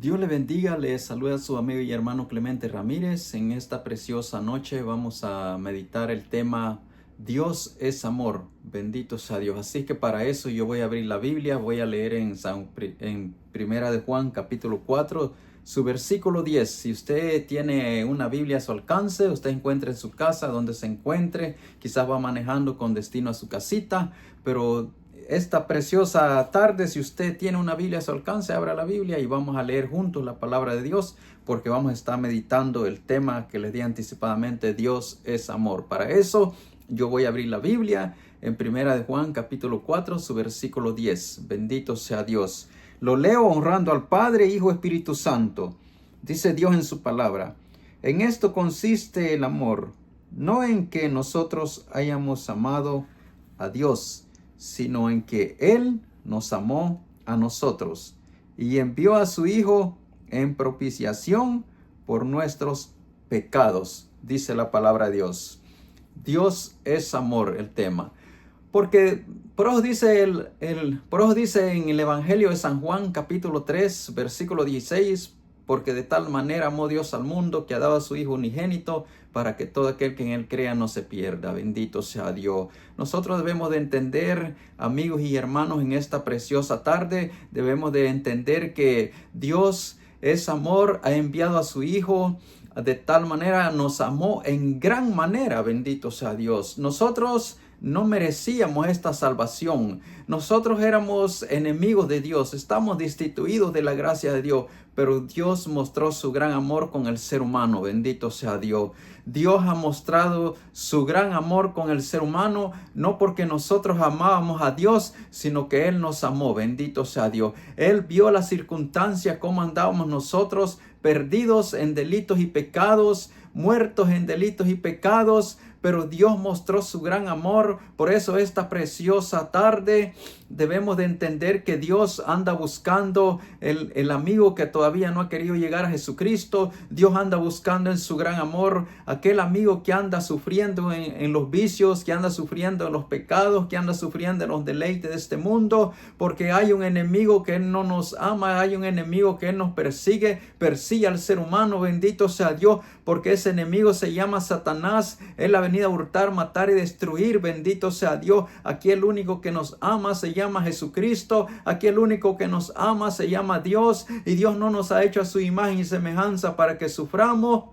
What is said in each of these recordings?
Dios le bendiga, le saluda a su amigo y hermano Clemente Ramírez. En esta preciosa noche vamos a meditar el tema Dios es amor, bendito sea Dios. Así que para eso yo voy a abrir la Biblia, voy a leer en Primera de Juan capítulo 4, su versículo 10. Si usted tiene una Biblia a su alcance, usted encuentra en su casa donde se encuentre, quizás va manejando con destino a su casita, pero esta preciosa tarde, si usted tiene una Biblia a su alcance, abra la Biblia y vamos a leer juntos la palabra de Dios, porque vamos a estar meditando el tema que les di anticipadamente, Dios es amor. Para eso, yo voy a abrir la Biblia en Primera de Juan, capítulo 4, su versículo 10. Bendito sea Dios. Lo leo honrando al Padre, Hijo, Espíritu Santo. Dice Dios en su palabra: en esto consiste el amor, no en que nosotros hayamos amado a Dios, sino en que Él nos amó a nosotros y envió a su Hijo en propiciación por nuestros pecados. Dice la palabra de Dios. Dios es amor, el tema. Porque por eso dice en el Evangelio de San Juan, capítulo 3, versículo 16, porque de tal manera amó Dios al mundo que ha dado a su Hijo unigénito para que todo aquel que en Él crea no se pierda. Bendito sea Dios. Nosotros debemos de entender, amigos y hermanos, en esta preciosa tarde, debemos de entender que Dios es amor, ha enviado a su Hijo. De tal manera nos amó en gran manera, bendito sea Dios. Nosotros no merecíamos esta salvación. Nosotros éramos enemigos de Dios, estamos destituidos de la gracia de Dios, pero Dios mostró su gran amor con el ser humano, bendito sea Dios. Dios ha mostrado su gran amor con el ser humano, no porque nosotros amábamos a Dios, sino que Él nos amó, bendito sea Dios. Él vio las circunstancias, cómo andábamos nosotros, perdidos en delitos y pecados, muertos en delitos y pecados, pero Dios mostró su gran amor. Por eso esta preciosa tarde debemos de entender que Dios anda buscando el amigo que todavía no ha querido llegar a Jesucristo. Dios anda buscando en su gran amor aquel amigo que anda sufriendo en los vicios, que anda sufriendo en los pecados, que anda sufriendo en los deleites de este mundo, porque hay un enemigo que no nos ama, hay un enemigo que nos persigue al ser humano, bendito sea Dios, porque ese enemigo se llama Satanás. Él ha venido a hurtar, matar y destruir, bendito sea Dios. Aquí el único que nos ama se llama Jesucristo, aquí el único que nos ama se llama Dios, y Dios no nos ha hecho a su imagen y semejanza para que suframos.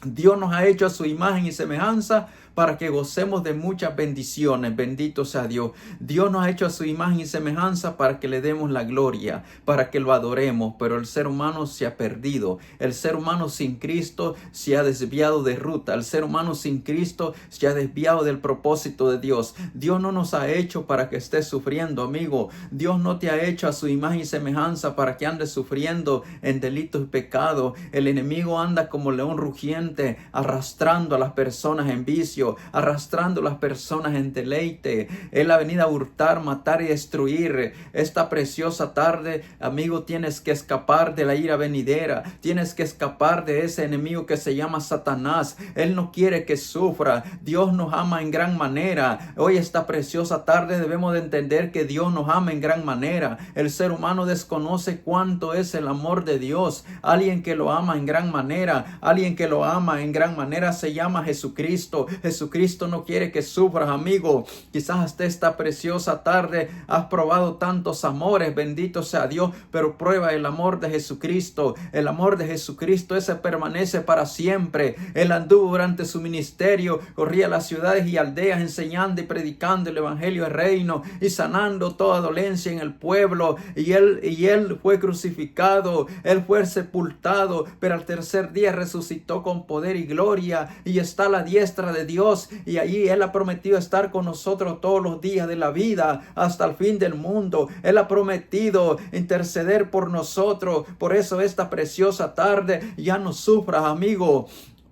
Dios nos ha hecho a su imagen y semejanza para que gocemos de muchas bendiciones, bendito sea Dios. Dios nos ha hecho a su imagen y semejanza para que le demos la gloria, para que lo adoremos, pero el ser humano se ha perdido. El ser humano sin Cristo se ha desviado de ruta. El ser humano sin Cristo se ha desviado del propósito de Dios. Dios no nos ha hecho para que estés sufriendo, amigo. Dios no te ha hecho a su imagen y semejanza para que andes sufriendo en delitos y pecados. El enemigo anda como león rugiente, arrastrando a las personas en vicio, arrastrando a las personas en deleite. Él ha venido a hurtar, matar y destruir. Esta preciosa tarde, amigo, tienes que escapar de la ira venidera. Tienes que escapar de ese enemigo que se llama Satanás. Él no quiere que sufra. Dios nos ama en gran manera. Hoy, esta preciosa tarde, debemos de entender que Dios nos ama en gran manera. El ser humano desconoce cuánto es el amor de Dios. Alguien que lo ama en gran manera, alguien que lo ama en gran manera se llama Jesucristo. Jesucristo no quiere que sufras, amigo. Quizás hasta esta preciosa tarde has probado tantos amores, bendito sea Dios, pero prueba el amor de Jesucristo. El amor de Jesucristo, ese permanece para siempre. Él anduvo durante su ministerio, corría las ciudades y aldeas enseñando y predicando el evangelio del reino y sanando toda dolencia en el pueblo. Y él fue crucificado, él fue sepultado, pero al tercer día resucitó con poder y gloria y está a la diestra de Dios, y allí Él ha prometido estar con nosotros todos los días de la vida hasta el fin del mundo. Él ha prometido interceder por nosotros. Por eso esta preciosa tarde ya no sufras, amigo.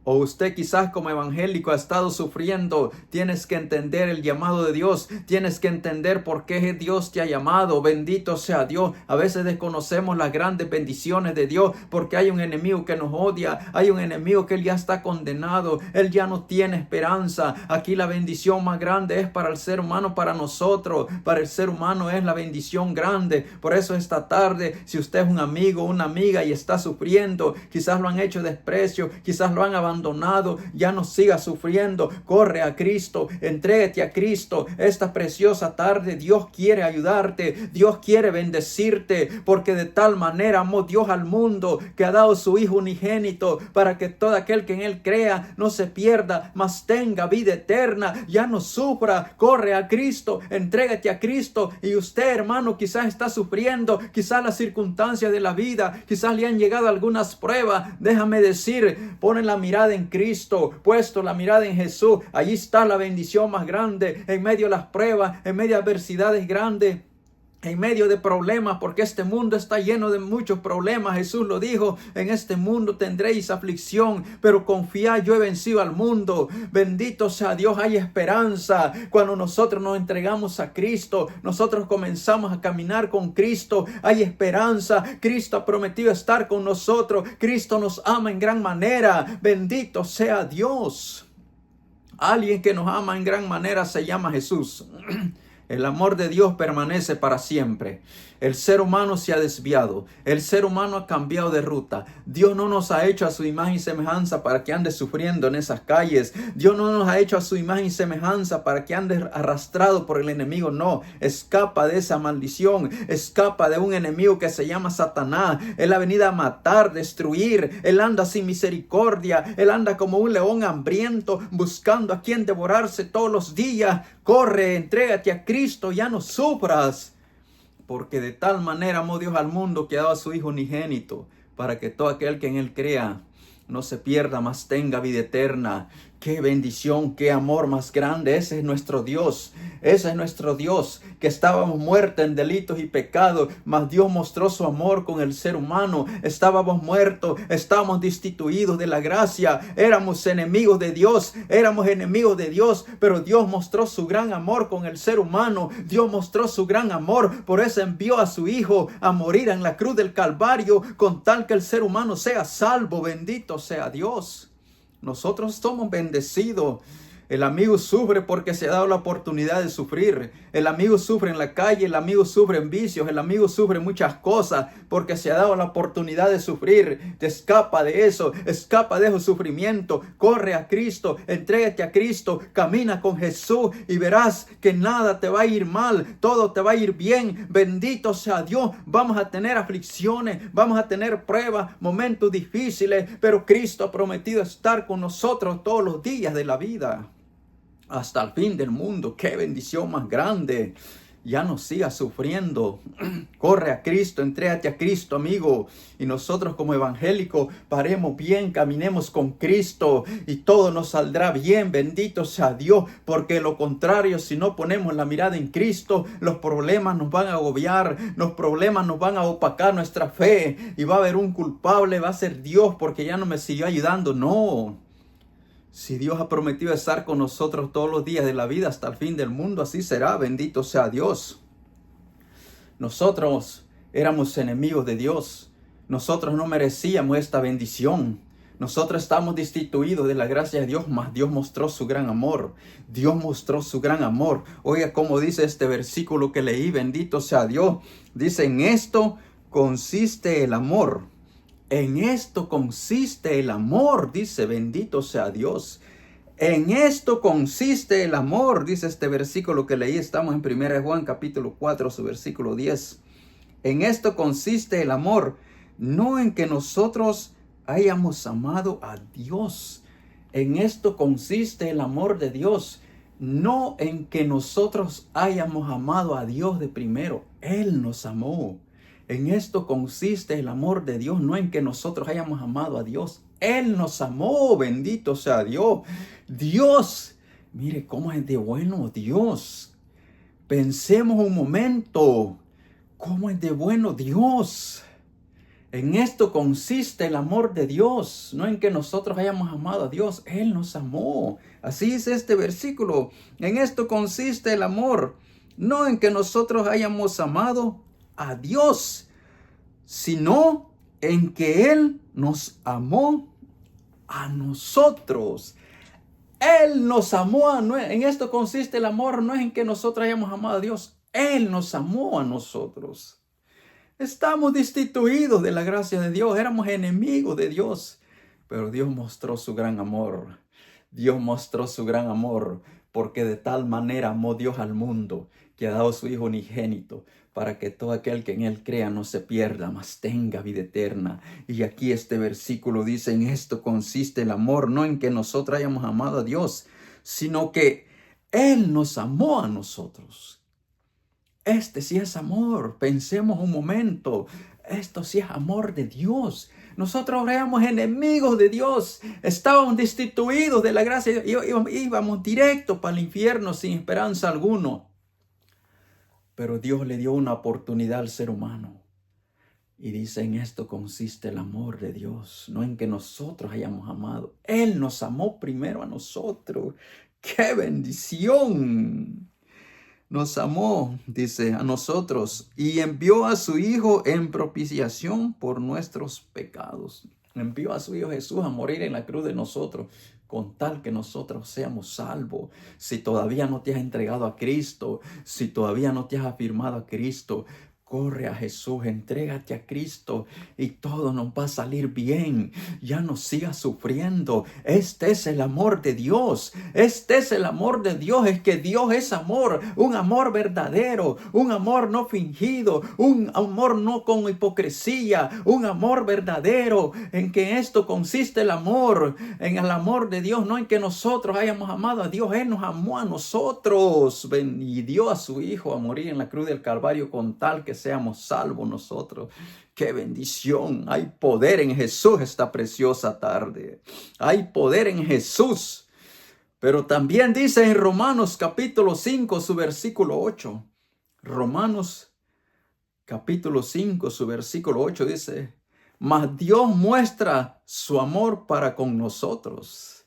O usted quizás como evangélico ha estado sufriendo. Tienes que entender el llamado de Dios. Tienes que entender por qué Dios te ha llamado. Bendito sea Dios. A veces desconocemos las grandes bendiciones de Dios porque hay un enemigo que nos odia. Hay un enemigo que él ya está condenado. Él ya no tiene esperanza. Aquí la bendición más grande es para el ser humano, para nosotros. Para el ser humano es la bendición grande. Por eso esta tarde, si usted es un amigo, una amiga y está sufriendo, quizás lo han hecho desprecio, quizás lo han abandonado, ya no siga sufriendo. Corre a Cristo, entrégate a Cristo. Esta preciosa tarde Dios quiere ayudarte, Dios quiere bendecirte, porque de tal manera amó Dios al mundo que ha dado su Hijo unigénito para que todo aquel que en él crea no se pierda, mas tenga vida eterna. Ya no sufra. Corre a Cristo, entrégate a Cristo. Y usted, hermano, quizás está sufriendo, quizás las circunstancias de la vida, quizás le han llegado algunas pruebas. Déjame decir, pone la mirada en Cristo, puesto la mirada en Jesús. Allí está la bendición más grande, en medio de las pruebas, en medio de adversidades grandes, en medio de problemas, porque este mundo está lleno de muchos problemas. Jesús lo dijo: en este mundo tendréis aflicción, pero confiad, yo he vencido al mundo. Bendito sea Dios, hay esperanza. Cuando nosotros nos entregamos a Cristo, nosotros comenzamos a caminar con Cristo, hay esperanza. Cristo ha prometido estar con nosotros. Cristo nos ama en gran manera. Bendito sea Dios. Alguien que nos ama en gran manera se llama Jesús. El amor de Dios permanece para siempre. El ser humano se ha desviado. El ser humano ha cambiado de ruta. Dios no nos ha hecho a su imagen y semejanza para que ande sufriendo en esas calles. Dios no nos ha hecho a su imagen y semejanza para que ande arrastrado por el enemigo. No, escapa de esa maldición. Escapa de un enemigo que se llama Satanás. Él ha venido a matar, destruir. Él anda sin misericordia. Él anda como un león hambriento, buscando a quien devorarse todos los días. Corre, entrégate a Cristo, ya no sufras. Porque de tal manera amó Dios al mundo que ha dado a su Hijo unigénito, para que todo aquel que en él crea no se pierda, mas tenga vida eterna. Qué bendición, qué amor más grande. Ese es nuestro Dios. Ese es nuestro Dios, que estábamos muertos en delitos y pecados, mas Dios mostró su amor con el ser humano. Estábamos muertos, estábamos destituidos de la gracia, éramos enemigos de Dios, pero Dios mostró su gran amor con el ser humano. Dios mostró su gran amor, por eso envió a su Hijo a morir en la cruz del Calvario, con tal que el ser humano sea salvo. Bendito sea Dios. Nosotros somos bendecidos. El amigo sufre porque se ha dado la oportunidad de sufrir. El amigo sufre en la calle, el amigo sufre en vicios, el amigo sufre muchas cosas porque se ha dado la oportunidad de sufrir. Te escapa de eso, escapa de esos sufrimientos. Corre a Cristo, entrégate a Cristo, camina con Jesús y verás que nada te va a ir mal, todo te va a ir bien. Bendito sea Dios. Vamos a tener aflicciones, vamos a tener pruebas, momentos difíciles, pero Cristo ha prometido estar con nosotros todos los días de la vida, hasta el fin del mundo. Qué bendición más grande. Ya no sigas sufriendo. Corre a Cristo, entrégate a Cristo, amigo. Y nosotros como evangélicos paremos bien, caminemos con Cristo y todo nos saldrá bien. Bendito sea Dios, porque lo contrario, si no ponemos la mirada en Cristo, los problemas nos van a agobiar, los problemas nos van a opacar nuestra fe y va a haber un culpable, va a ser Dios porque ya no me siguió ayudando. No. Si Dios ha prometido estar con nosotros todos los días de la vida hasta el fin del mundo, así será. Bendito sea Dios. Nosotros éramos enemigos de Dios. Nosotros no merecíamos esta bendición. Nosotros estamos destituidos de la gracia de Dios, mas Dios mostró su gran amor. Dios mostró su gran amor. Oiga cómo dice este versículo que leí. Bendito sea Dios. Dice: en esto consiste el amor. En esto consiste el amor, dice. Bendito sea Dios. En esto consiste el amor, dice este versículo que leí. Estamos en 1 Juan capítulo 4, su versículo 10. En esto consiste el amor, no en que nosotros hayamos amado a Dios. En esto consiste el amor de Dios, no en que nosotros hayamos amado a Dios de primero. Él nos amó. En esto consiste el amor de Dios, no en que nosotros hayamos amado a Dios. Él nos amó, bendito sea Dios. Dios, mire cómo es de bueno Dios. Pensemos un momento, cómo es de bueno Dios. En esto consiste el amor de Dios, no en que nosotros hayamos amado a Dios, Él nos amó. Así es este versículo. En esto consiste el amor, no en que nosotros hayamos amado a Dios, sino en que Él nos amó a nosotros. Él nos amó. En esto consiste el amor, no es en que nosotros hayamos amado a Dios. Él nos amó a nosotros. Estamos destituidos de la gracia de Dios, éramos enemigos de Dios, pero Dios mostró su gran amor. Dios mostró su gran amor, porque de tal manera amó Dios al mundo, que ha dado a su Hijo unigénito, para que todo aquel que en Él crea no se pierda, mas tenga vida eterna. Y aquí este versículo dice, en esto consiste el amor, no en que nosotros hayamos amado a Dios, sino que Él nos amó a nosotros. Este sí es amor. Pensemos un momento. Esto sí es amor de Dios. Nosotros éramos enemigos de Dios. Estábamos destituidos de la gracia de Dios. Íbamos directo para el infierno sin esperanza alguno. Pero Dios le dio una oportunidad al ser humano. Y dice, en esto consiste el amor de Dios. No en que nosotros hayamos amado. Él nos amó primero a nosotros. ¡Qué bendición! Nos amó, dice, a nosotros y envió a su Hijo en propiciación por nuestros pecados. Envió a su Hijo Jesús a morir en la cruz de nosotros, con tal que nosotros seamos salvos. Si todavía no te has entregado a Cristo, si todavía no te has afirmado a Cristo, corre a Jesús, entrégate a Cristo y todo nos va a salir bien. Ya no sigas sufriendo. Este es el amor de Dios. Este es el amor de Dios. Es que Dios es amor. Un amor verdadero. Un amor no fingido. Un amor no con hipocresía. Un amor verdadero. En que esto consiste el amor. En el amor de Dios. No en que nosotros hayamos amado a Dios. Él nos amó a nosotros. Y dio a su Hijo a morir en la cruz del Calvario con tal que seamos salvos nosotros. ¡Qué bendición! Hay poder en Jesús esta preciosa tarde. Hay poder en Jesús. Pero también dice en Romanos capítulo 5, su versículo 8. Romanos capítulo 5, su versículo 8 dice, mas Dios muestra su amor para con nosotros.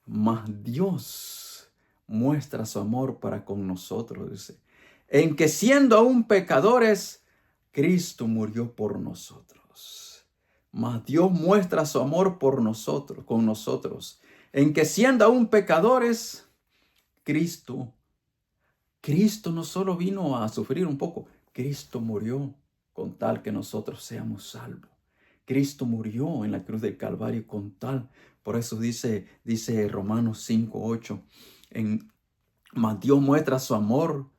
Mas Dios muestra su amor para con nosotros, dice, en que siendo aún pecadores, Cristo murió por nosotros. Mas Dios muestra su amor por nosotros, con nosotros, en que siendo aún pecadores, Cristo no solo vino a sufrir un poco, Cristo murió con tal que nosotros seamos salvos. Cristo murió en la cruz del Calvario con tal, por eso dice Romanos 5:8, mas Dios muestra su amor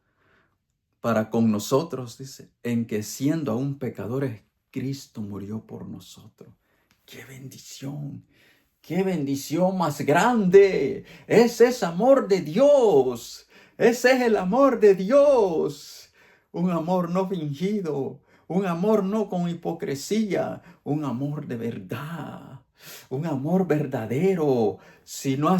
para con nosotros, dice, en que siendo aún pecadores, Cristo murió por nosotros. ¡Qué bendición! ¡Qué bendición más grande! Ese es amor de Dios. Ese es el amor de Dios. Un amor no fingido. Un amor no con hipocresía. Un amor de verdad. Un amor verdadero. Si no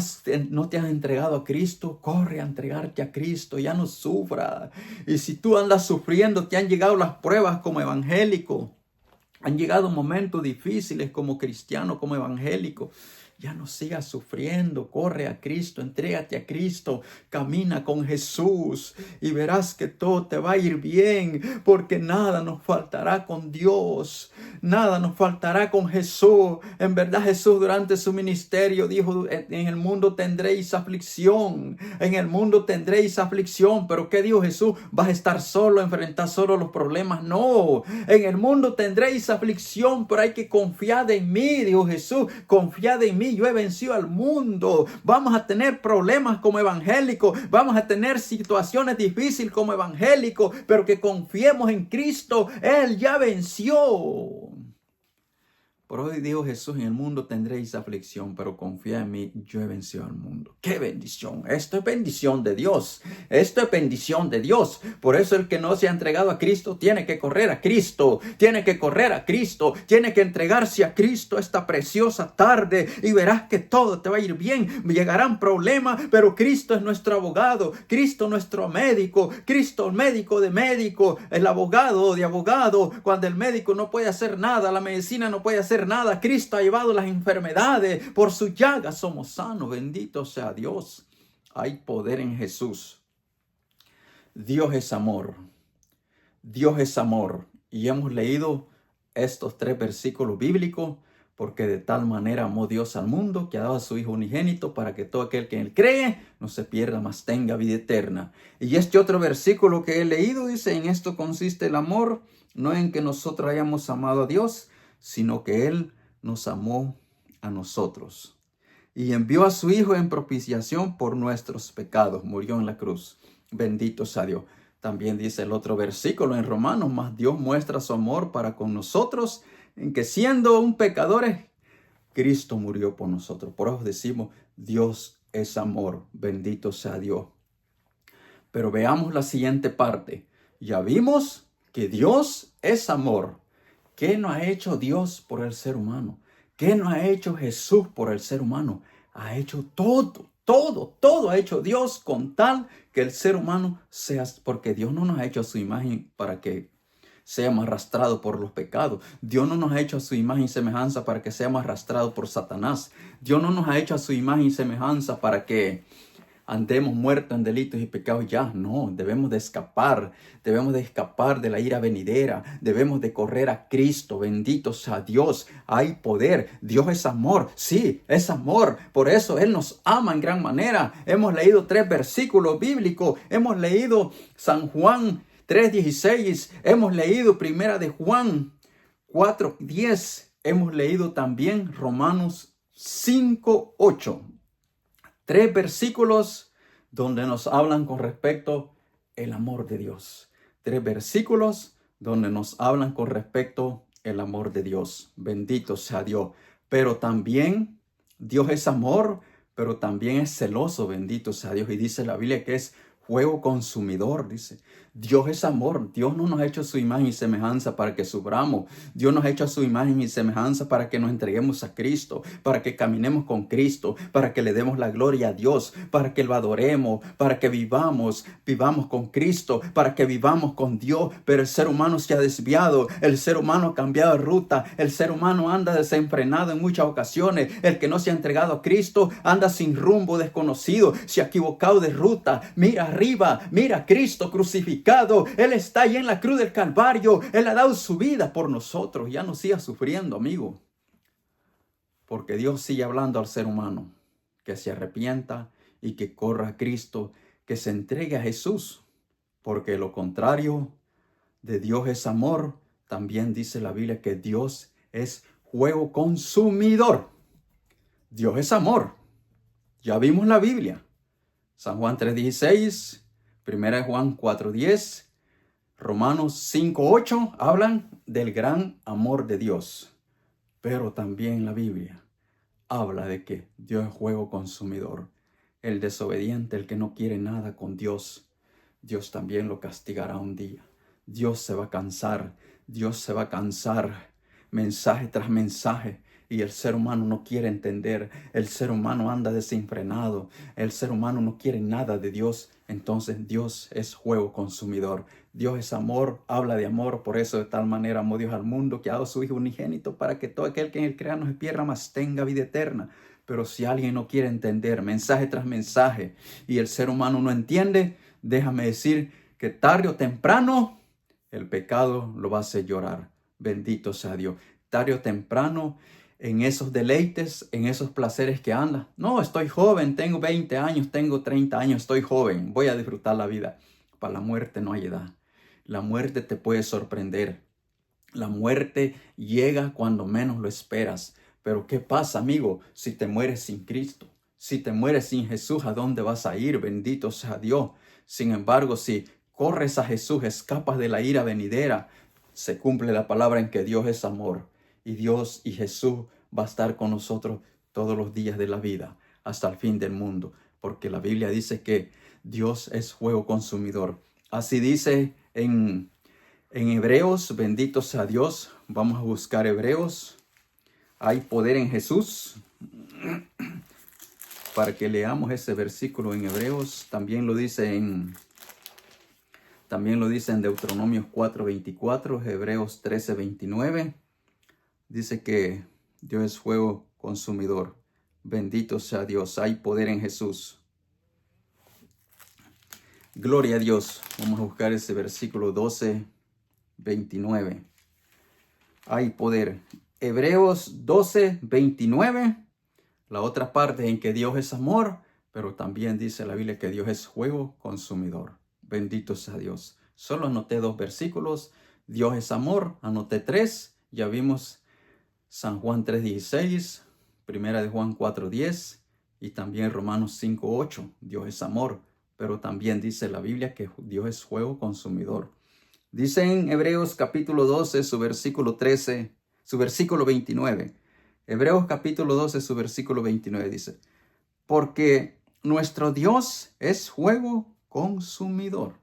te has entregado a Cristo, corre a entregarte a Cristo. Ya no sufra. Y si tú andas sufriendo, te han llegado las pruebas como evangélico. Han llegado momentos difíciles como cristiano, como evangélico. Ya no sigas sufriendo, corre a Cristo, entrégate a Cristo, camina con Jesús y verás que todo te va a ir bien, porque nada nos faltará con Dios, nada nos faltará con Jesús. En verdad Jesús durante su ministerio dijo, en el mundo tendréis aflicción, en el mundo tendréis aflicción, pero ¿qué dijo Jesús? ¿Vas a estar solo, enfrentar solo los problemas? No, en el mundo tendréis aflicción, pero hay que confiar en mí, dijo Jesús, confiad en mí. Yo he vencido al mundo. Vamos a tener problemas como evangélicos. Vamos a tener situaciones difíciles como evangélicos. Pero que confiemos en Cristo. Él ya venció. Por hoy dijo Jesús, en el mundo tendréis aflicción, pero confía en mí, yo he vencido al mundo. ¡Qué bendición! Esto es bendición de Dios. Esto es bendición de Dios. Por eso el que no se ha entregado a Cristo tiene que correr a Cristo. Tiene que correr a Cristo. Tiene que entregarse a Cristo esta preciosa tarde y verás que todo te va a ir bien. Llegarán problemas, pero Cristo es nuestro abogado. Cristo nuestro médico. Cristo el médico de médico. El abogado de abogado. Cuando el médico no puede hacer nada, la medicina no puede hacer nada. Cristo ha llevado las enfermedades. Por su llaga somos sanos. Bendito sea Dios. Hay poder en Jesús. Dios es amor. Dios es amor. Y hemos leído estos 3 versículos bíblicos. Porque de tal manera amó Dios al mundo que ha dado a su Hijo unigénito para que todo aquel que en él cree no se pierda, mas tenga vida eterna. Y este otro versículo que he leído dice, en esto consiste el amor, no en que nosotros hayamos amado a Dios, sino que Él nos amó a nosotros. Y envió a su Hijo en propiciación por nuestros pecados. Murió en la cruz. Bendito sea Dios. También dice el otro versículo en Romanos, mas Dios muestra su amor para con nosotros, en que siendo aún pecadores, Cristo murió por nosotros. Por eso decimos, Dios es amor. Bendito sea Dios. Pero veamos la siguiente parte. Ya vimos que Dios es amor. ¿Qué no ha hecho Dios por el ser humano? ¿Qué no ha hecho Jesús por el ser humano? Ha hecho todo ha hecho Dios con tal que el ser humano sea, porque Dios no nos ha hecho a su imagen para que seamos arrastrados por los pecados. Dios no nos ha hecho a su imagen y semejanza para que seamos arrastrados por Satanás. Dios no nos ha hecho a su imagen y semejanza para que andemos muertos en delitos y pecados ya. No, debemos de escapar de la ira venidera. Debemos de correr a Cristo. Bendito sea Dios. Hay poder. Dios es amor. Sí, es amor. Por eso Él nos ama en gran manera. Hemos leído 3 versículos bíblicos. Hemos leído San Juan 3:16. Hemos leído Primera de Juan 4:10. Hemos leído también Romanos 5:8. 3 versículos donde nos hablan con respecto al amor de Dios. 3 versículos donde nos hablan con respecto al amor de Dios. Bendito sea Dios. Pero también Dios es amor, pero también es celoso. Bendito sea Dios. Y dice la Biblia que es fuego consumidor, dice. Dios es amor. Dios no nos ha hecho su imagen y semejanza para que suframos. Dios nos ha hecho a su imagen y semejanza para que nos entreguemos a Cristo, para que caminemos con Cristo, para que le demos la gloria a Dios, para que lo adoremos, para que vivamos con Cristo, para que vivamos con Dios. Pero el ser humano se ha desviado, el ser humano ha cambiado de ruta, el ser humano anda desenfrenado en muchas ocasiones. El que no se ha entregado a Cristo anda sin rumbo, desconocido, se ha equivocado de ruta. Mira arriba, mira a Cristo crucificado. Él está ahí en la cruz del Calvario. Él ha dado su vida por nosotros. Ya no siga sufriendo, amigo. Porque Dios sigue hablando al ser humano. Que se arrepienta y que corra a Cristo. Que se entregue a Jesús. Porque lo contrario de Dios es amor. También dice la Biblia que Dios es fuego consumidor. Dios es amor. Ya vimos la Biblia. San Juan 3:16. Primera de Juan 4:10, Romanos 5:8 hablan del gran amor de Dios. Pero también la Biblia habla de que Dios es fuego consumidor. El desobediente, el que no quiere nada con Dios, Dios también lo castigará un día. Dios se va a cansar, mensaje tras mensaje. Y el ser humano no quiere entender. El ser humano anda desenfrenado. El ser humano no quiere nada de Dios. Entonces Dios es fuego consumidor. Dios es amor, habla de amor. Por eso de tal manera amó Dios al mundo que ha dado a su Hijo unigénito para que todo aquel que en él crea no se pierda, mas tenga vida eterna. Pero si alguien no quiere entender mensaje tras mensaje y el ser humano no entiende, déjame decir que tarde o temprano el pecado lo va a hacer llorar. Bendito sea Dios. Tarde o temprano, en esos deleites, en esos placeres que anda. No, estoy joven, tengo 20 años, tengo 30 años, estoy joven, voy a disfrutar la vida. Para la muerte no hay edad. La muerte te puede sorprender. La muerte llega cuando menos lo esperas. Pero ¿qué pasa, amigo, si te mueres sin Cristo? Si te mueres sin Jesús, ¿a dónde vas a ir? Bendito sea Dios. Sin embargo, si corres a Jesús, escapas de la ira venidera, se cumple la palabra en que Dios es amor. y Dios y Jesús va a estar con nosotros todos los días de la vida, hasta el fin del mundo, porque la Biblia dice que Dios es fuego consumidor. Así dice en Hebreos, bendito sea Dios. Vamos a buscar Hebreos. Hay poder en Jesús. Para que leamos ese versículo en Hebreos, también lo dice en Deuteronomios 4:24, Hebreos 13:29. Dice que Dios es fuego consumidor. Bendito sea Dios. Hay poder en Jesús. Gloria a Dios. Vamos a buscar ese versículo 12:29. Hay poder. Hebreos 12:29. La otra parte en que Dios es amor, pero también dice la Biblia que Dios es fuego consumidor. Bendito sea Dios. Solo anoté 2 versículos. Dios es amor. Anoté 3. Ya vimos San Juan 3:16, Primera de Juan 4:10 y también Romanos 5:8. Dios es amor, pero también dice la Biblia que Dios es fuego consumidor. Dice en Hebreos capítulo 12, su versículo 13, su versículo 29. Hebreos capítulo 12, su versículo 29 dice, porque nuestro Dios es fuego consumidor.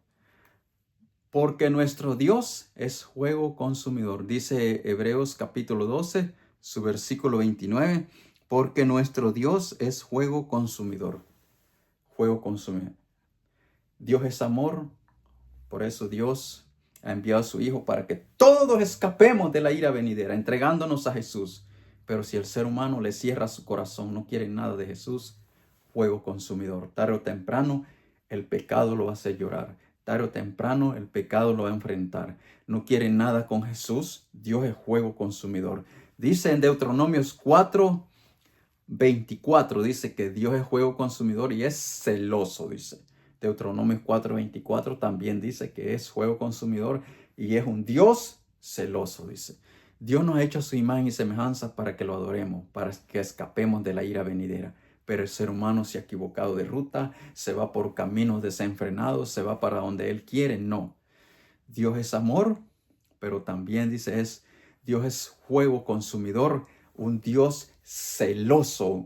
Porque nuestro Dios es fuego consumidor. Dice Hebreos capítulo 12, su versículo 29, porque nuestro Dios es fuego consumidor. Fuego consumidor. Dios es amor, por eso Dios ha enviado a su Hijo para que todos escapemos de la ira venidera, entregándonos a Jesús. Pero si el ser humano le cierra su corazón, no quiere nada de Jesús, fuego consumidor. Tarde o temprano, el pecado lo va a hacer llorar. Tarde o temprano, el pecado lo va a enfrentar. No quiere nada con Jesús, Dios es fuego consumidor. Dice en Deuteronomios 4:24, dice que Dios es fuego consumidor y es celoso, dice. Deuteronomios 4:24 también dice que es fuego consumidor y es un Dios celoso, dice. Dios nos ha hecho a su imagen y semejanza para que lo adoremos, para que escapemos de la ira venidera. Pero el ser humano se ha equivocado de ruta, se va por caminos desenfrenados, se va para donde Él quiere. No. Dios es amor, pero también dice Dios es fuego consumidor, un Dios celoso,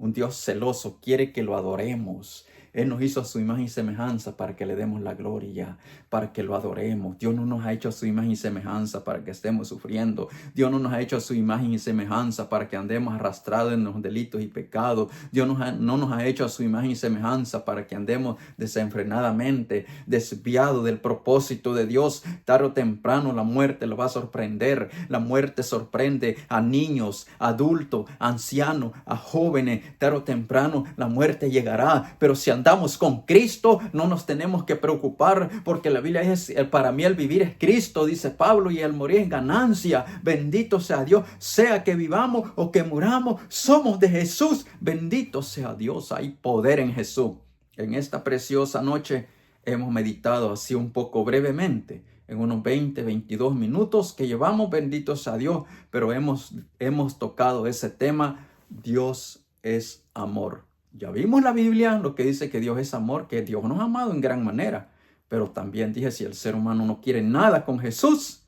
quiere que lo adoremos. Él nos hizo a su imagen y semejanza para que le demos la gloria, para que lo adoremos. Dios no nos ha hecho a su imagen y semejanza para que estemos sufriendo. Dios no nos ha hecho a su imagen y semejanza para que andemos arrastrados en los delitos y pecados. Dios no nos ha hecho a su imagen y semejanza para que andemos desenfrenadamente, desviados del propósito de Dios. Tarde o temprano la muerte lo va a sorprender. La muerte sorprende a niños, adultos, ancianos, a jóvenes. Tarde o temprano la muerte llegará. Pero si andamos con Cristo, no nos tenemos que preocupar, porque la Biblia dice, para mí el vivir es Cristo, dice Pablo, y el morir es ganancia. Bendito sea Dios, sea que vivamos o que muramos, somos de Jesús. Bendito sea Dios, hay poder en Jesús. En esta preciosa noche hemos meditado así un poco brevemente, en unos 22 minutos que llevamos, bendito sea Dios, pero hemos tocado ese tema, Dios es amor. Ya vimos la Biblia, lo que dice que Dios es amor, que Dios nos ha amado en gran manera. Pero también dije, si el ser humano no quiere nada con Jesús,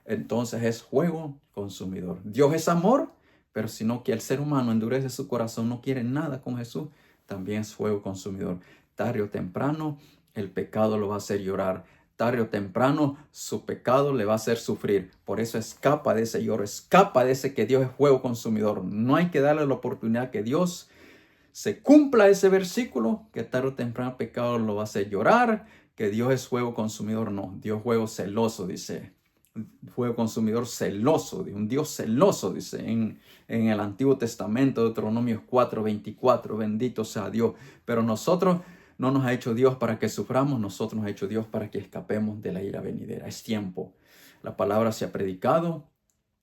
entonces es fuego consumidor. Dios es amor, pero si no que el ser humano endurece su corazón, no quiere nada con Jesús, también es fuego consumidor. Tarde o temprano, el pecado lo va a hacer llorar. Tarde o temprano, su pecado le va a hacer sufrir. Por eso escapa de ese lloro, escapa de ese que Dios es fuego consumidor. No hay que darle la oportunidad que Dios se cumpla ese versículo, que tarde o temprano el pecado lo va a hacer llorar, que Dios es fuego consumidor. No, Dios es fuego celoso, dice. Fuego consumidor celoso, un Dios celoso, dice en el Antiguo Testamento, Deuteronomios 4:24, bendito sea Dios. Pero nosotros no nos ha hecho Dios para que suframos, nosotros nos ha hecho Dios para que escapemos de la ira venidera. Es tiempo. La palabra se ha predicado,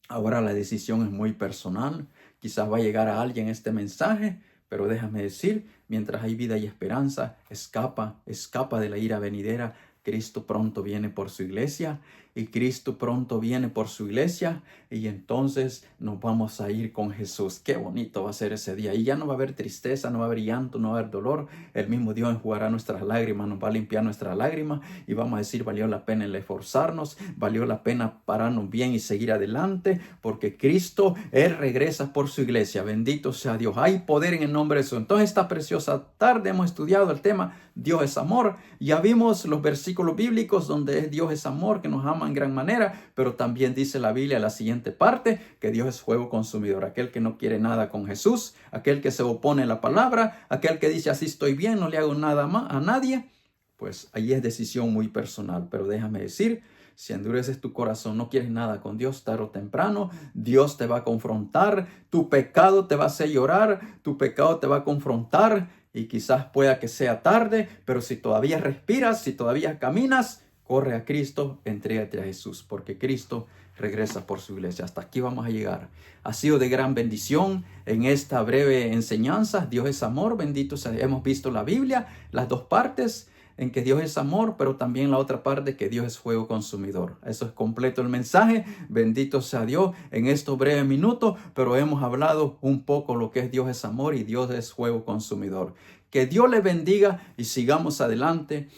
ahora la decisión es muy personal. Quizás va a llegar a alguien este mensaje, pero déjame decir, mientras hay vida y esperanza, escapa de la ira venidera. Cristo pronto viene por su iglesia y Cristo pronto viene por su iglesia y entonces nos vamos a ir con Jesús. Qué bonito va a ser ese día. Y ya no va a haber tristeza, no va a haber llanto, no va a haber dolor. El mismo Dios enjugará nuestras lágrimas, nos va a limpiar nuestras lágrimas y vamos a decir, valió la pena el esforzarnos, valió la pena pararnos bien y seguir adelante, porque Cristo, Él regresa por su iglesia. Bendito sea Dios. Hay poder en el nombre de Jesús. Entonces, esta preciosa tarde hemos estudiado el tema Dios es amor. Ya vimos los versículos bíblicos donde Dios es amor, que nos ama en gran manera, pero también dice la Biblia la siguiente parte, que Dios es fuego consumidor. Aquel que no quiere nada con Jesús, aquel que se opone a la palabra, aquel que dice así estoy bien, no le hago nada más a nadie, pues ahí es decisión muy personal. Pero déjame decir, si endureces tu corazón, no quieres nada con Dios, tarde o temprano, Dios te va a confrontar, tu pecado te va a hacer llorar, tu pecado te va a confrontar y quizás pueda que sea tarde, pero si todavía respiras, si todavía caminas, corre a Cristo, entrégate a Jesús, porque Cristo regresa por su iglesia. Hasta aquí vamos a llegar. Ha sido de gran bendición en esta breve enseñanza. Dios es amor, bendito sea. Hemos visto la Biblia, las dos partes, en que Dios es amor, pero también la otra parte que Dios es fuego consumidor. Eso es completo el mensaje. Bendito sea Dios en estos breves minutos, pero hemos hablado un poco lo que es Dios es amor y Dios es fuego consumidor. Que Dios les bendiga y sigamos adelante.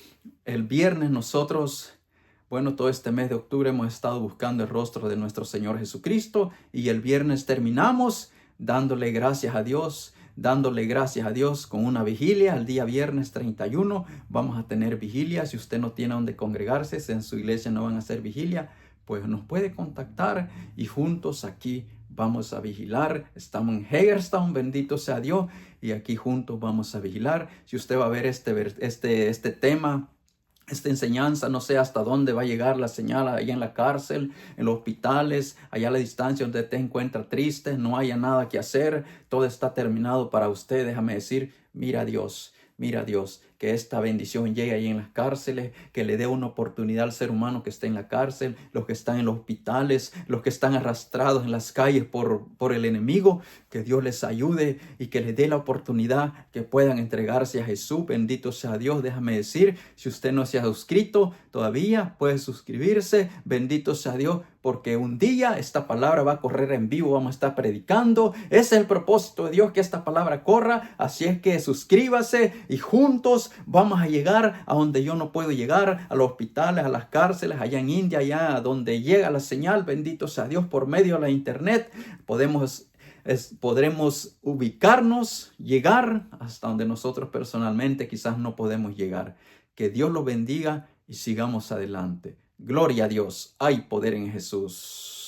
El viernes nosotros, bueno, todo este mes de octubre hemos estado buscando el rostro de nuestro Señor Jesucristo y el viernes terminamos dándole gracias a Dios. Dándole gracias a Dios con una vigilia. El día viernes 31 vamos a tener vigilia. Si usted no tiene donde congregarse, si en su iglesia no van a hacer vigilia, pues nos puede contactar y juntos aquí vamos a vigilar. Estamos en Hagerstown, bendito sea Dios, y aquí juntos vamos a vigilar. Si usted va a ver este tema, esta enseñanza, no sé hasta dónde va a llegar la señal, allá en la cárcel, en los hospitales, allá a la distancia donde te encuentra triste, no haya nada que hacer, todo está terminado para usted. Déjame decir, mira a Dios, que esta bendición llegue ahí en las cárceles, que le dé una oportunidad al ser humano que está en la cárcel, los que están en los hospitales, los que están arrastrados en las calles por el enemigo, que Dios les ayude y que les dé la oportunidad que puedan entregarse a Jesús. Bendito sea Dios. Déjame decir, si usted no se ha suscrito todavía, puede suscribirse. Bendito sea Dios, porque un día esta palabra va a correr en vivo, vamos a estar predicando. Ese es el propósito de Dios, que esta palabra corra. Así es que suscríbase y juntos vamos a llegar a donde yo no puedo llegar, a los hospitales, a las cárceles, allá en India, allá donde llega la señal. Bendito sea Dios, por medio de la internet podremos ubicarnos, llegar hasta donde nosotros personalmente quizás no podemos llegar. Que Dios los bendiga y sigamos adelante. Gloria a Dios. Hay poder en Jesús.